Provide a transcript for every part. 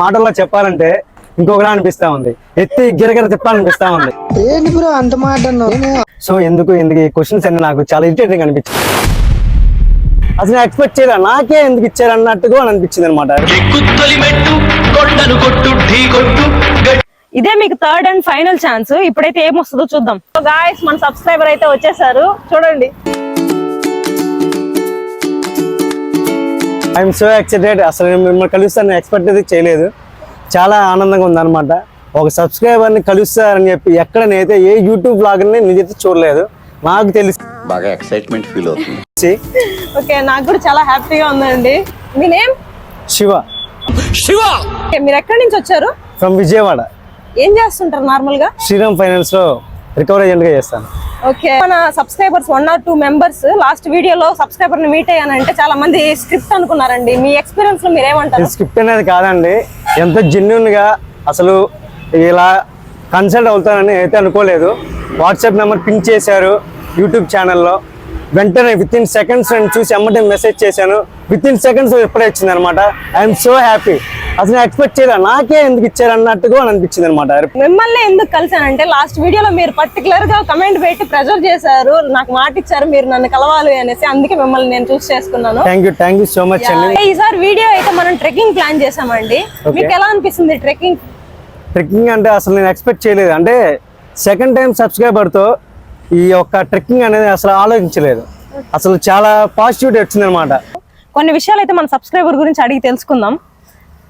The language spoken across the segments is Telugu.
మాటల్లో చెప్పాలంటే ఇంకొకలా అనిపిస్తా ఉంది, ఎత్తి గిరగిర తిప్పాలనిపిస్తా ఉంది. ఏంటి బ్రో అంత మాట అన్నావు? సో ఎందుకు ఈ క్వశ్చన్స్ అన్ని నాకు చాలా ఇరిటేటింగ్ అనిపించింది. అసలు ఎక్స్పెక్ట్ చేయలే, నాకే ఎందుకు ఇచ్చారు అన్నట్టుగా అనిపించింది అనమాట. ఇదే మీకు థర్డ్ అండ్ ఫైనల్ ఛాన్స్. ఇప్పుడైతే ఏమొస్తుందో చూద్దాం. గాయ్స్, మన సబ్స్క్రైబర్ అయితే వచ్చేసారు, చూడండి. I'm so excited. అసలు మిమ్మల్ని కలుస్తాను ఎక్స్పెక్ట్ అయితే చేయలేదు. చాలా ఆనందంగా ఉందన్నమాట. ఒక సబ్స్క్రైబర్ని కలుస్తారని చెప్పి ఎక్కడ నేనైతే ఏ యూట్యూబ్ బ్లాగర్ని నేనైతే చూడలేదు. నాకు తెలిసి బాగా ఎక్సైట్మెంట్ ఫీల్ అవుతుంది. ఓకే, నాకు కూడా చాలా హ్యాపీగా ఉందండి. మీ నేమ్? శివ. మీరు ఎక్కడి నుంచి వచ్చారు? ఫ్రమ్ విజయవాడ. ఏం చేస్తుంటారు నార్మల్ గా? శ్రీరామ్ ఫైనాన్స్ లో రికవరీ ఏజెంట్ గా చేస్తాను. ఓకే, మన సబ్స్క్రైబర్స్ 1 or 2 మెంబర్స్ లాస్ట్ వీడియోలో సబ్స్క్రైబర్ ని మీట్ అయ్యానంటే చాలా మంది స్క్రిప్ట్ అనుకున్నారండి. మీ ఎక్స్పీరియన్స్ లో మీరు ఏమంటారు? స్క్రిప్ట్ అనేది కాదండి, ఎంత జెన్యున్ గా అసలు ఇలా కన్సల్ట్ అవుతానని అయితే అనుకోలేదు. వాట్సాప్ నెంబర్ పింక్ చేశారు యూట్యూబ్ ఛానల్లో. వెంటనే విత్ ఇన్ సెకండ్స్ నేను చూసి అమ్మటే మెసేజ్ చేశాను. విత్ ఇన్ సెకండ్స్ ఎప్పుడే వచ్చింది అనమాట. I'm so happy. అసలు ఎక్స్పెక్ట్ చేయలే, నాకే ఎందుకు ఇచ్చారు అన్నట్టుగా అనిపించింది అనమాట. మిమ్మల్ని ఎందుకు కలిసానంటే లాస్ట్ వీడియోలో మీరు పర్టికులర్ గా కమెంట్ పెట్టి ప్రెజర్ చేశారు, నాకు మాట ఇచ్చారు మీరు నన్ను కలవాలి అనేసి. అందుకే మిమ్మల్ని నేను చూస్ చేసుకున్నాను. థ్యాంక్ యూ సో మచ్ అండి. ఈసారి వీడియో అయితే మనం ట్రెక్కింగ్ ప్లాన్ చేసామండి. మీకు ఎలా అనిపిస్తుంది ట్రెక్కింగ్? ట్రెక్కింగ్ అంటే అసలు నేను ఎక్స్పెక్ట్ చేయలేదు. అంటే సెకండ్ టైం సబ్స్క్రైబర్తో ఈ యొక్క ట్రెక్కింగ్ అనేది అసలు ఆలోచించలేదు. అసలు చాలా పాజిటివిటీ వచ్చింది అనమాట. కొన్ని విషయాలు అయితే మన సబ్స్క్రైబర్ గురించి అడిగి తెలుసుకుందాం.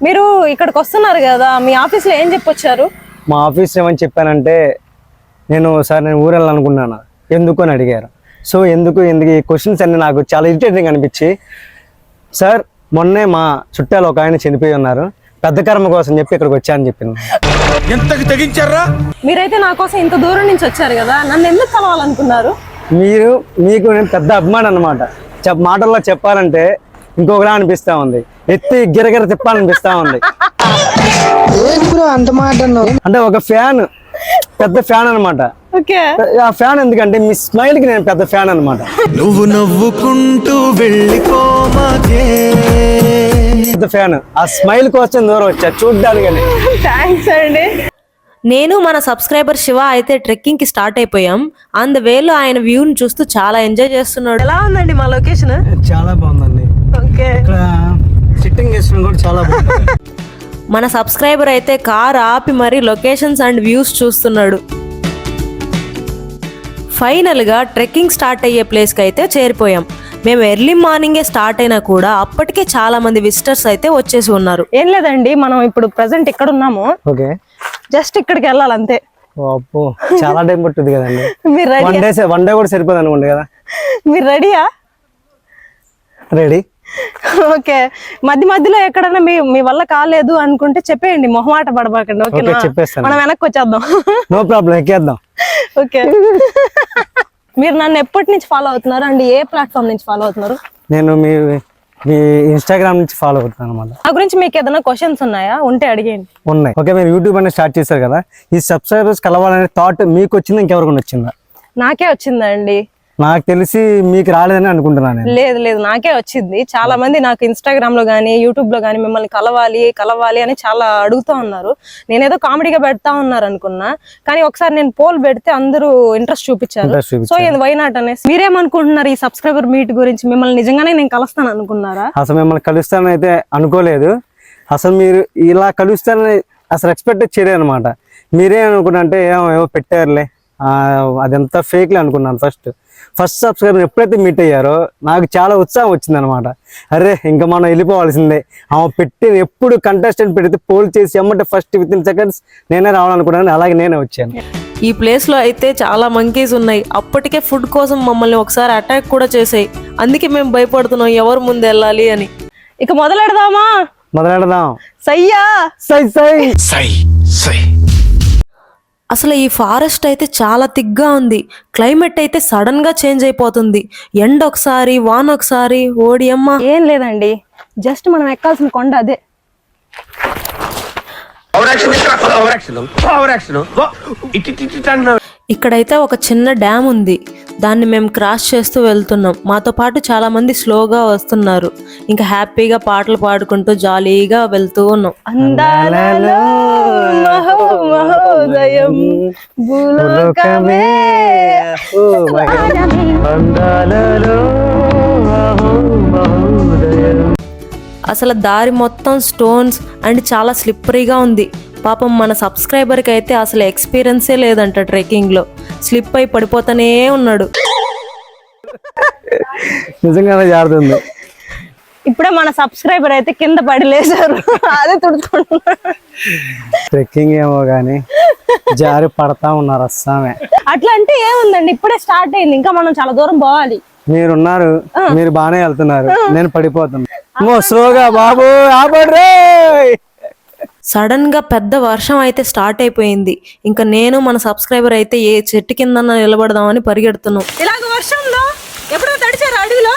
మీరు ఇక్కడికి వస్తున్నారు కదా, మీ ఆఫీస్లో ఏం చెప్పొచ్చారు? మా ఆఫీస్ ఏమని చెప్పానంటే, నేను ఊరు వెళ్ళాలనుకున్నాను, ఎందుకు అని అడిగారు. సో ఎందుకు ఈ క్వశ్చన్స్ అన్ని నాకు చాలా ఇరిటేటింగ్ అనిపించి, సార్ మొన్నే మా చుట్టాలు ఒక ఆయన చనిపోయి ఉన్నారు, పెద్ద కర్మ కోసం చెప్పి ఇక్కడికి వచ్చా అని చెప్పింది. మీరైతే నా కోసం ఇంత దూరం నుంచి వచ్చారు కదా, నన్ను ఎందుకు కలవాలనుకున్నారు? మీకు నేను పెద్ద అభిమానం అనమాట. మాటల్లో చెప్పాలంటే ఇంకొకలా అనిపిస్తా ఉంది, ఎత్తి గిరగిర తిప్పాలనిపిస్తా ఉంది. ఏంటి బ్రో అంత మాట అన్నావు? అంటే ఒక ఫ్యాన్, పెద్ద ఫ్యాన్ అనమాట. ఆ ఫ్యాన్ ఎందుకంటే మీ స్మైల్ కి నేను పెద్ద ఫ్యాన్ అనమాట. నువ్వు నవ్వుకుంటూ వెళ్ళిపోమాకే పెద్ద ఫ్యాన్. ఆ స్మైల్ కోసం దూరం వచ్చా చూడ్డానికి. థ్యాంక్స్ అండి. నేను మన సబ్స్క్రైబర్ శివ అయితే ట్రెక్కింగ్ కి స్టార్ట్ అయిపోయాం. ఆన్ ద వేలో ఆయన వ్యూని చూస్తూ చాలా ఎంజాయ్ చేస్తున్నాడు. ఎలా ఉందండి మా లొకేషన్? చాలా బాగుందండి. ఓకే, ఇక్కడ సిట్టింగ్ చేసిన కూడా చాలా బాగుంది. మన సబ్స్క్రైబర్ అయితే కార్ ఆపి మరీ లొకేషన్స్ అండ్ వ్యూస్ చూస్తున్నాడు. ఫైనల్ గా ట్రెక్కింగ్ స్టార్ట్ అయ్యే ప్లేస్ కి అయితే చేరిపోయాం. మేము ఎర్లీ మార్నింగే స్టార్ట్ అయినా కూడా అప్పటికే చాలా మంది విజిటర్స్ అయితే వచ్చేసి ఉన్నారు. ఏం లేదండి, మనం ఇప్పుడు ప్రెసెంట్ ఇక్కడ ఉన్నాము. ఓకే, జస్ట్ ఇక్కడికి వెళ్ళాలి అంతే. చాలా టైం పట్టుద్ది కదండి. మీరు రెడీ? వన్ డే కూడా సరిపోదు అనుకోండి కదా. మీరు రెడీయా? రెడీ. ఓకే, మధ్యలో ఎక్కడన్నా మీ వల్ల కాలేదు అనుకుంటే చెప్పేయండి, మొహమాట పడబాకండి. ఓకేనా? చెప్పేస్తాను. మనం వెనక్కి వచ్చేద్దాం. నో ప్రాబ్లం, ఎక్కేద్దాం. ఓకే. మీరు నన్ను ఎప్పటి నుంచి ఫాలో అవుతున్నారు అండి? ఏ ప్లాట్ఫామ్ నుంచి ఫాలో అవుతున్నారు? నేను మీ ఇన్స్టాగ్రామ్ నుంచి ఫాలో అవుతాను అనమాట. నా గురించి మీకు ఏదైనా క్వశ్చన్స్ ఉన్నాయా? ఉంటే అడిగేయండి. ఉన్నాయి. ఓకే, మీరు యూట్యూబ్ అనేది స్టార్ట్ చేశారు కదా, ఈ సబ్స్క్రైబర్స్ కలవాలనే థాట్ మీకు వచ్చింది, ఇంకెవరికి వచ్చిందా? నాకే వచ్చిందండి. నాకు తెలిసి మీకు రాలేదని అనుకుంటున్నాను. లేదు, నాకే వచ్చింది. చాలా మంది నాకు ఇన్స్టాగ్రామ్ లో గానీ యూట్యూబ్ లో గానీ మిమ్మల్ని కలవాలి అని చాలా అడుగుతూ ఉన్నారు. నేనేదో కామెడీగా పెడతా ఉన్నారు అనుకున్నా, కానీ ఒకసారి నేను పోల్ పెడితే అందరూ ఇంట్రెస్ట్ చూపించారు. సో వై నాట్ అనేసి. మీరేమనుకుంటున్నారు ఈ సబ్స్క్రైబర్ మీట్ గురించి? మిమ్మల్ని నిజంగానే నేను కలుస్తాను అనుకున్నారా? అసలు మిమ్మల్ని కలుస్తానని అయితే అనుకోలేదు. అసలు మీరు ఇలా కలుస్తారని అసలు ఎక్స్పెక్ట్ చేయలేదు అనమాట. మీరే అనుకున్నా అంటే ఏమో పెట్టారులే, అదంతా ఫేక్లే అనుకున్నాను. ఫస్ట్ సబ్స్క్రైబర్ ఎప్పుడైతే మీట్ అయ్యారో నాకు చాలా ఉత్సాహం వచ్చింది అనమాట. అరే ఇంకా మనం వెళ్ళిపోవాల్సిందే. ఆమె పెట్టి ఎప్పుడు కంటెస్టెంట్ పెడితే పోల్ చేసి అమ్మంటే ఫస్ట్ విత్ ఇన్ సెకండ్స్ నేనే రావాలనుకున్నాను. అలాగే నేనే వచ్చాను. ఈ ప్లేస్ లో అయితే చాలా మంకీస్ ఉన్నాయి. అప్పటికే ఫుడ్ కోసం మమ్మల్ని ఒకసారి అటాక్ కూడా చేసాయి. అందుకే మేము భయపడుతున్నాం ఎవరు ముందు వెళ్ళాలి అని. ఇక మొదలెడదాం. సయ్యా సై అసలు ఈ ఫారెస్ట్ అయితే చాలా థిక్గా ఉంది. క్లైమేట్ అయితే సడన్ గా చేంజ్ అయిపోతుంది. ఎండ ఒకసారి, వాన ఒకసారి. ఓడియమ్మ. ఏం లేదండి, జస్ట్ మనం ఎక్కాల్సిన కొండ అదే. ఇక్కడైతే ఒక చిన్న డ్యామ్ ఉంది. దాన్ని మేము క్రాస్ చేస్తూ వెళ్తున్నాం. మాతో పాటు చాలా మంది స్లోగా వస్తున్నారు. ఇంకా హ్యాపీగా పాటలు పాడుకుంటూ జాలీగా వెళ్తూ ఉన్నాం. అందాలలో మహోదయం భూలోకమే అసలు దారి మొత్తం స్టోన్స్ అండ్ చాలా స్లిప్పరీగా ఉంది. పాపం మన సబ్స్క్రైబర్కి అయితే అసలు ఎక్స్పీరియన్సే లేదంట ట్రెక్కింగ్లో. స్లిప్ అయి పడిపోతానే ఉన్నాడు. నిజంగానే జారుతుంది. ఇప్పుడే మన సబ్స్క్రైబర్ అయితే కింద పడి లేచారు, అదే తుడుచుకుంటున్నారు. ట్రెక్కింగ్ ఏమో కానీ జారి పడతా ఉన్నారు అస్సామే. అట్లా అంటే ఏముందండి, ఇప్పుడే స్టార్ట్ అయింది, ఇంకా మనం చాలా దూరం పోవాలి. మీరున్నారు, మీరు బాగానే వెళ్తున్నారు, నేను పడిపోతున్నా. స్లోగా బాబు ఆపడ్రే. సడన్ గా పెద్ద వర్షం అయితే స్టార్ట్ అయిపోయింది. ఇంకా నేను మన సబ్స్క్రైబర్ అయితే ఏ చెట్టు కింద నిలబడదామని పరిగెడుతున్నాం. ఇలాగ వర్షంలో ఎప్పుడో తడిచారు అడవిలో?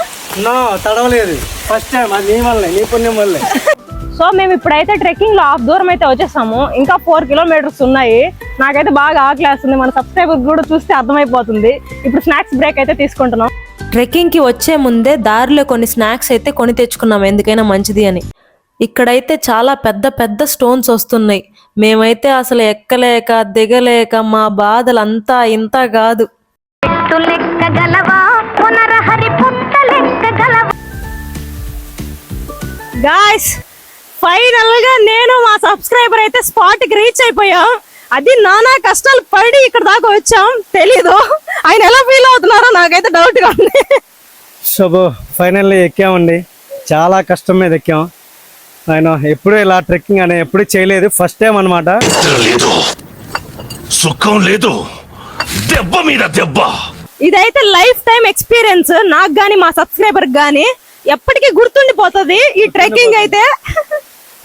తడవలేదు, ఫస్ట్ టైం. అది నీ వల్లే, నీ పుణ్యం వల్లే. సో మేము ఇప్పుడైతే ట్రెక్కింగ్ లో హాఫ్ దూరం అయితే వచ్చేసాము. ఇంకా 4 కిలోమీటర్స్ ఉన్నాయి. నాకైతే బాగా ఆకలేస్తుంది, మన సబ్స్క్రైబర్ కూడా చూస్తే అర్థమైపోతుంది. ఇప్పుడు స్నాక్స్ బ్రేక్ అయితే తీసుకుంటున్నాం. ట్రెక్కింగ్ కి వచ్చే ముందే దారిలో కొన్ని స్నాక్స్ అయితే కొని తెచ్చుకున్నాం, ఎందుకైనా మంచిది అని. ఇక్కడైతే చాలా పెద్ద పెద్ద స్టోన్స్ వస్తున్నాయి. మేమైతే అసలు ఎక్కలేక దిగలేక మా బాధలంతా ఇంత కాదు. గాయ్స్, ఫైనల్ గా నేను మా సబ్స్క్రైబర్ అయితే స్పాట్ కి రీచ్ అయిపోయాం. అది నానా కష్టాలు పడి ఇక్కడ దాకా వచ్చాం. తెలీదు ఆయన ఎలా ఫీల్ అవుతున్నారో నాకైతే డౌట్ గా ఉంది. శుభో ఫైనల్లీ ఎక్కామండి. చాలా కష్టం మీద ఎక్కాం. ఆయన ఎప్పుడు ఇలా ట్రెక్కింగ్ అనే ఎప్పుడు చేయలేదు, ఫస్ట్ టైం అనమాట. లేదు, సుఖం లేదు, దెబ్బ మీద దెబ్బ. ఇదైతే లైఫ్ టైం ఎక్స్పీరియన్స్, నాకు గానీ మా సబ్స్క్రైబర్ గానీ ఎప్పటికీ గుర్తుండిపోతుంది ఈ ట్రెక్కింగ్ అయితే.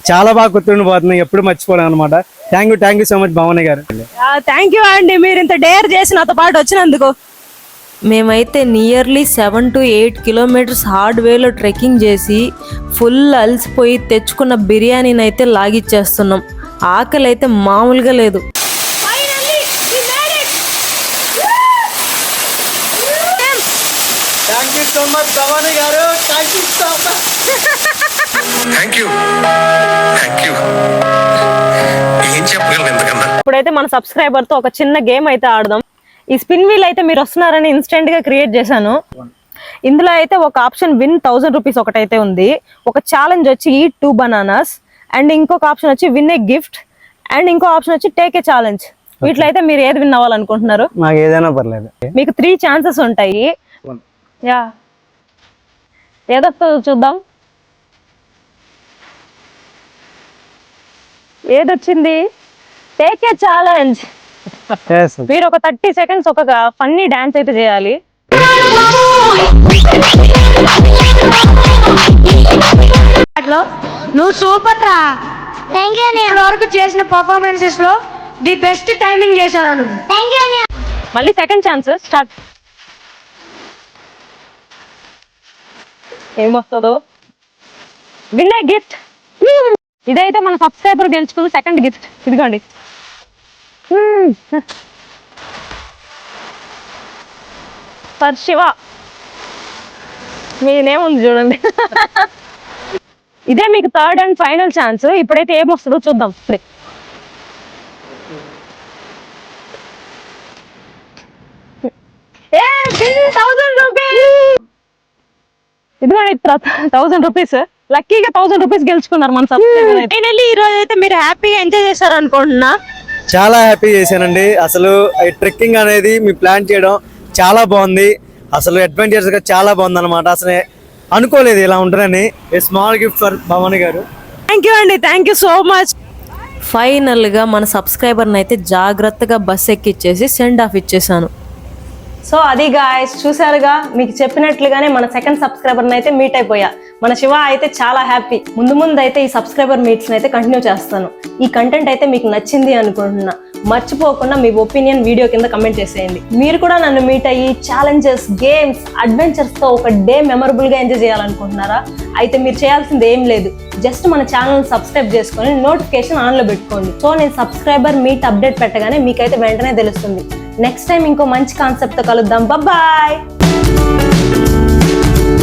చాలా బాగా గుర్తుండిపోతుంది, ఎప్పుడు మర్చిపోలేం అనమాట. Thank you so much Bhavani గారు. థ్యాంక్ యూ అండి, మీరు ఇంత డేర్ చేసి నాతో పాటు వచ్చినందుకు. మేమైతే నియర్లీ 7 to 8 కిలోమీటర్స్ హార్డ్ వేలో ట్రెక్కింగ్ చేసి ఫుల్ అలసిపోయి తెచ్చుకున్న బిర్యానీని అయితే లాగిచ్చేస్తున్నాం. ఆకలి అయితే మామూలుగా లేదు. థ్యాంక్ యూ ఏం చెప్పగలను ఎంతకన్నా. ఇప్పుడైతే మన సబ్స్క్రైబర్ తో ఒక చిన్న గేమ్ అయితే ఆడదాం. ఈ స్పిన్ వీల్ అయితే మీరు వస్తున్నారని ఇన్స్టెంట్ గా క్రియేట్ చేశాను. ఇందులో అయితే ఒక ఆప్షన్ విన్ 1000 రూపీస్ ఒకటైతే ఉంది. ఒక ఛాలెంజ్ వచ్చి ఈట్ 2 బనానాస్ అండ్ ఇంకొక ఆప్షన్ వచ్చి విన్ ఏ గిఫ్ట్ అండ్ ఇంకో ఆప్షన్ వచ్చి టేక్ ఏ ఛాలెంజ్. వీటిలో అయితే మీరు ఏది విన్ అవ్వాలనుకుంటున్నారు? నాకు ఏదైనా పర్లేదు. మీకు 3 ఛాన్సెస్ ఉంటాయి. యా, ఏదొస్తుందో చూద్దాం. ఏదొచ్చింది? Take a challenge. మీరు ఒక 30 సెకండ్స్ ఒక ఫన్నీ డాన్స్ అయితే చేయాలి. నువ్వు సూపర్ రా. ఇప్పటి వరకు చేసిన పర్ఫార్మెన్సెస్ లో ది బెస్ట్ టైమింగ్ చేశాను. మళ్ళీ సెకండ్ ఛాన్స్ స్టార్ట్. ఏమొస్తుందో? Win a gift. ఇదైతే మన సబ్స్క్రైబర్ గెలుచుకున్న సెకండ్ గిఫ్ట్. ఇదిగోండి. ఫర్ శివ మీ నేమ్ ఉంది చూడండి. ఇదే మీకు థర్డ్ అండ్ ఫైనల్ ఛాన్స్. ఇప్పుడైతే ఏమొస్తుందో చూద్దాం. ఇదిగోండి 1000 రూపీస్. లక్కీగా 1000 రూపీస్ గెలుచుకున్నారు మన సబ్స్క్రైబర్. ఫైనల్లీ ఈ రోజు అయితే మీరు హ్యాపీగా ఎంజాయ్ చేశారు అనుకుంటున్నా. చాలా హ్యాపీ చేశానండి. అసలు ఈ ట్రెక్కింగ్ అనేది మీ ప్లాన్ చేయడం చాలా బాగుంది. అసలు అడ్వెంచర్స్ గా చాలా బాగుంది అనమాట. అసలు అనుకోలేదు ఇలా ఉంటారని. స్మాల్ గిఫ్ట్ ఫర్ భవాని గారు. థ్యాంక్ యూ అండి, థ్యాంక్ యూ సో మచ్. ఫైనల్గా మన సబ్స్క్రైబర్ని అయితే జాగ్రత్తగా బస్ ఎక్కిచ్చేసి సెండ్ ఆఫ్ ఇచ్చేసాను. సో అది గాయ్స్, చూసారుగా, మీకు చెప్పినట్లుగానే మన సెకండ్ సబ్స్క్రైబర్ అయితే మీట్ అయిపోయా. మన శివ అయితే చాలా హ్యాపీ. ముందు అయితే ఈ సబ్స్క్రైబర్ మీట్స్ అయితే కంటిన్యూ చేస్తాను. ఈ కంటెంట్ అయితే మీకు నచ్చింది అనుకుంటున్నా. మర్చిపోకుండా మీ ఒపీనియన్ వీడియో కింద కమెంట్ చేసేయండి. మీరు కూడా నన్ను మీట్ అయ్యి ఛాలెంజెస్, గేమ్స్, అడ్వెంచర్స్ తో ఒక డే మెమరబుల్ గా ఎంజాయ్ చేయాలనుకుంటున్నారా? అయితే మీరు చేయాల్సింది ఏం లేదు, జస్ట్ మన ఛానల్ సబ్స్క్రైబ్ చేసుకొని నోటిఫికేషన్ ఆన్ లో పెట్టుకోండి. సో నేను సబ్స్క్రైబర్ మీట్ అప్డేట్ పెట్టగానే మీకైతే వెంటనే తెలుస్తుంది. నెక్స్ట్ టైం ఇంకో మంచి కాన్సెప్ట్ తో కలుద్దాం. బాయ్.